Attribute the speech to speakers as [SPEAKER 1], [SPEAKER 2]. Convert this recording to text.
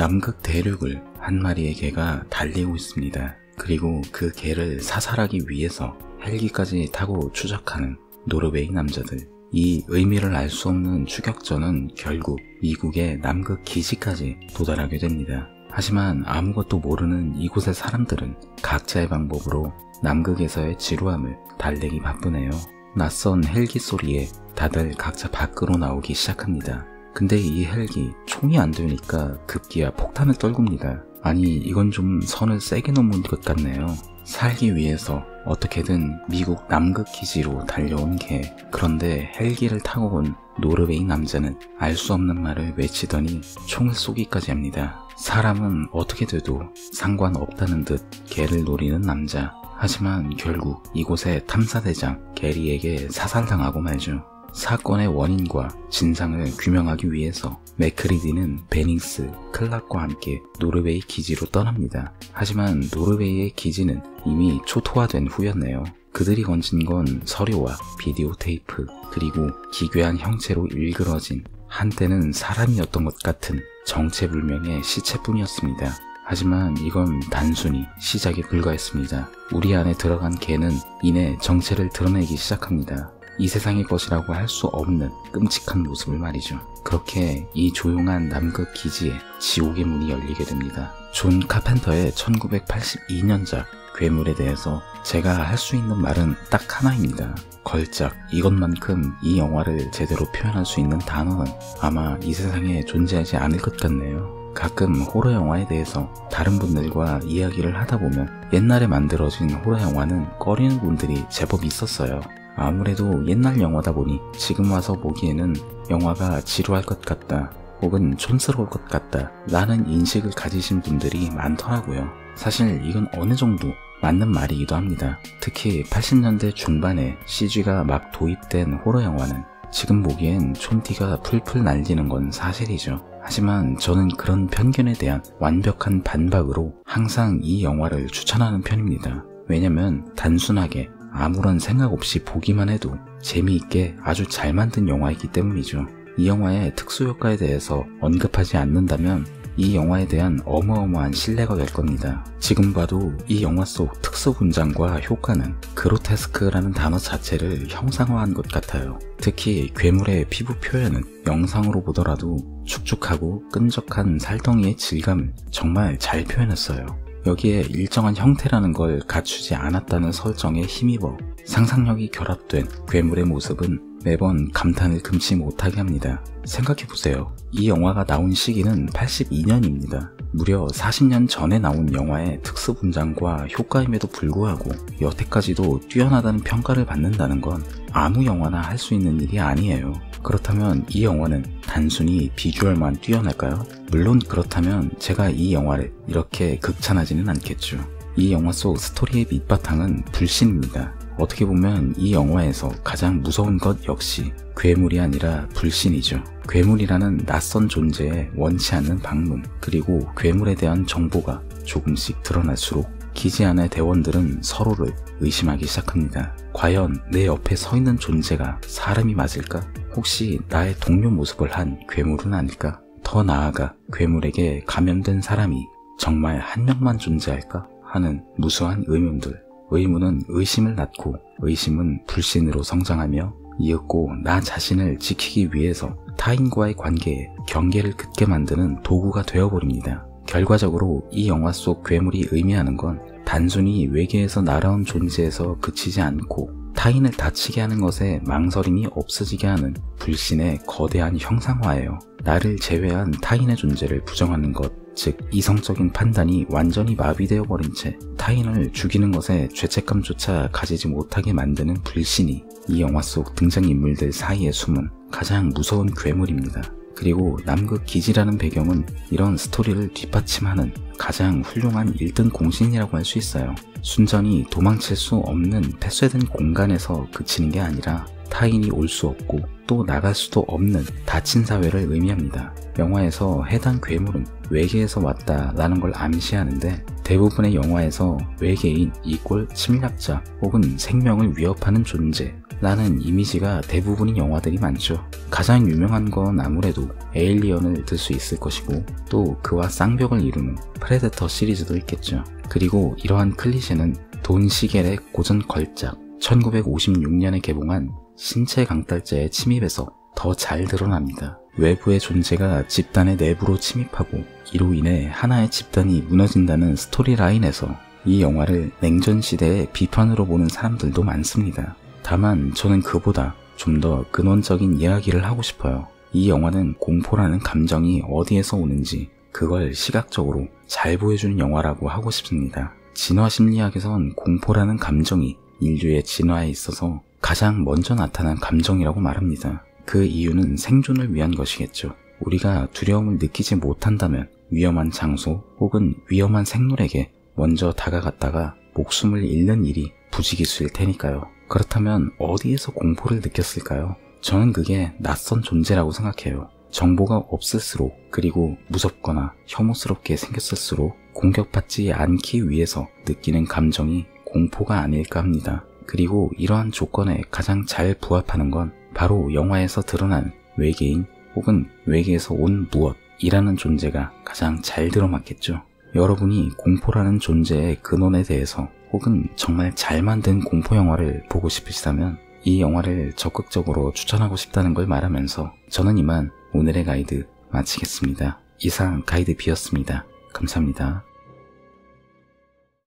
[SPEAKER 1] 남극 대륙을 한 마리의 개가 달리고 있습니다. 그리고 그 개를 사살하기 위해서 헬기까지 타고 추적하는 노르웨이 남자들. 이 의미를 알 수 없는 추격전은 결국 미국의 남극 기지까지 도달하게 됩니다. 하지만 아무것도 모르는 이곳의 사람들은 각자의 방법으로 남극에서의 지루함을 달래기 바쁘네요. 낯선 헬기 소리에 다들 각자 밖으로 나오기 시작합니다. 근데 이 헬기 총이 안 되니까 급기야 폭탄을 떨굽니다. 아니 이건 좀 선을 세게 넘은 것 같네요. 살기 위해서 어떻게든 미국 남극 기지로 달려온 개. 그런데 헬기를 타고 온 노르웨이 남자는 알 수 없는 말을 외치더니 총을 쏘기까지 합니다. 사람은 어떻게 돼도 상관없다는 듯 개를 노리는 남자. 하지만 결국 이곳의 탐사대장 게리에게 사살당하고 말죠. 사건의 원인과 진상을 규명하기 위해서 맥크리디는 베닝스, 클락과 함께 노르웨이 기지로 떠납니다. 하지만 노르웨이의 기지는 이미 초토화된 후였네요. 그들이 건진 건 서류와 비디오 테이프, 그리고 기괴한 형체로 일그러진 한때는 사람이었던 것 같은 정체불명의 시체뿐이었습니다. 하지만 이건 단순히 시작에 불과했습니다. 우리 안에 들어간 개는 이내 정체를 드러내기 시작합니다. 이 세상의 것이라고 할 수 없는 끔찍한 모습을 말이죠. 그렇게 이 조용한 남극 기지에 지옥의 문이 열리게 됩니다. 존 카펜터의 1982년작 괴물에 대해서 제가 할 수 있는 말은 딱 하나입니다. 걸작. 이것만큼 이 영화를 제대로 표현할 수 있는 단어는 아마 이 세상에 존재하지 않을 것 같네요. 가끔 호러 영화에 대해서 다른 분들과 이야기를 하다 보면 옛날에 만들어진 호러 영화는 꺼리는 분들이 제법 있었어요. 아무래도 옛날 영화다 보니 지금 와서 보기에는 영화가 지루할 것 같다, 혹은 촌스러울 것 같다 라는 인식을 가지신 분들이 많더라고요. 사실 이건 어느 정도 맞는 말이기도 합니다. 특히 80년대 중반에 CG가 막 도입된 호러 영화는 지금 보기엔 촌티가 풀풀 날리는 건 사실이죠. 하지만 저는 그런 편견에 대한 완벽한 반박으로 항상 이 영화를 추천하는 편입니다. 왜냐면 단순하게 아무런 생각 없이 보기만 해도 재미있게 아주 잘 만든 영화이기 때문이죠. 이 영화의 특수효과에 대해서 언급하지 않는다면 이 영화에 대한 어마어마한 신뢰가 될 겁니다. 지금 봐도 이 영화 속 특수 분장과 효과는 그로테스크라는 단어 자체를 형상화한 것 같아요. 특히 괴물의 피부 표현은 영상으로 보더라도 축축하고 끈적한 살덩이의 질감을 정말 잘 표현했어요. 여기에 일정한 형태라는 걸 갖추지 않았다는 설정에 힘입어 상상력이 결합된 괴물의 모습은 매번 감탄을 금치 못하게 합니다. 생각해보세요. 이 영화가 나온 시기는 82년입니다. 무려 40년 전에 나온 영화의 특수분장과 효과임에도 불구하고 여태까지도 뛰어나다는 평가를 받는다는 건 아무 영화나 할 수 있는 일이 아니에요. 그렇다면 이 영화는 단순히 비주얼만 뛰어날까요? 물론 그렇다면 제가 이 영화를 이렇게 극찬하지는 않겠죠. 이 영화 속 스토리의 밑바탕은 불신입니다. 어떻게 보면 이 영화에서 가장 무서운 것 역시 괴물이 아니라 불신이죠. 괴물이라는 낯선 존재에 원치 않는 방문, 그리고 괴물에 대한 정보가 조금씩 드러날수록 기지 안의 대원들은 서로를 의심하기 시작합니다. 과연 내 옆에 서 있는 존재가 사람이 맞을까? 혹시 나의 동료 모습을 한 괴물은 아닐까? 더 나아가 괴물에게 감염된 사람이 정말 한 명만 존재할까? 하는 무수한 의문들. 의문은 의심을 낳고 의심은 불신으로 성장하며 이윽고 나 자신을 지키기 위해서 타인과의 관계에 경계를 긋게 만드는 도구가 되어버립니다. 결과적으로 이 영화 속 괴물이 의미하는 건 단순히 외계에서 날아온 존재에서 그치지 않고 타인을 다치게 하는 것에 망설임이 없어지게 하는 불신의 거대한 형상화예요. 나를 제외한 타인의 존재를 부정하는 것, 즉 이성적인 판단이 완전히 마비되어 버린 채 타인을 죽이는 것에 죄책감조차 가지지 못하게 만드는 불신이 이 영화 속 등장인물들 사이에 숨은 가장 무서운 괴물입니다. 그리고 남극 기지라는 배경은 이런 스토리를 뒷받침하는 가장 훌륭한 1등 공신이라고 할 수 있어요. 순전히 도망칠 수 없는 폐쇄된 공간에서 그치는 게 아니라 타인이 올 수 없고 또 나갈 수도 없는 닫힌 사회를 의미합니다. 영화에서 해당 괴물은 외계에서 왔다라는 걸 암시하는데 대부분의 영화에서 외계인 이꼴 침략자 혹은 생명을 위협하는 존재 라는 이미지가 대부분인 영화들이 많죠. 가장 유명한 건 아무래도 에일리언을 들 수 있을 것이고 또 그와 쌍벽을 이루는 프레데터 시리즈도 있겠죠. 그리고 이러한 클리셰는 돈 시겔의 고전 걸작 1956년에 개봉한 신체 강탈자의 침입에서 더 잘 드러납니다. 외부의 존재가 집단의 내부로 침입하고 이로 인해 하나의 집단이 무너진다는 스토리라인에서 이 영화를 냉전 시대의 비판으로 보는 사람들도 많습니다. 다만 저는 그보다 좀 더 근원적인 이야기를 하고 싶어요. 이 영화는 공포라는 감정이 어디에서 오는지 그걸 시각적으로 잘 보여주는 영화라고 하고 싶습니다. 진화심리학에선 공포라는 감정이 인류의 진화에 있어서 가장 먼저 나타난 감정이라고 말합니다. 그 이유는 생존을 위한 것이겠죠. 우리가 두려움을 느끼지 못한다면 위험한 장소 혹은 위험한 생물에게 먼저 다가갔다가 목숨을 잃는 일이 부지기수일 테니까요. 그렇다면 어디에서 공포를 느꼈을까요? 저는 그게 낯선 존재라고 생각해요. 정보가 없을수록 그리고 무섭거나 혐오스럽게 생겼을수록 공격받지 않기 위해서 느끼는 감정이 공포가 아닐까 합니다. 그리고 이러한 조건에 가장 잘 부합하는 건 바로 영화에서 드러난 외계인 혹은 외계에서 온 무엇이라는 존재가 가장 잘 들어맞겠죠. 여러분이 공포라는 존재의 근원에 대해서 혹은 정말 잘 만든 공포 영화를 보고 싶으시다면 이 영화를 적극적으로 추천하고 싶다는 걸 말하면서 저는 이만 오늘의 가이드 마치겠습니다. 이상 가이드 B였습니다. 감사합니다.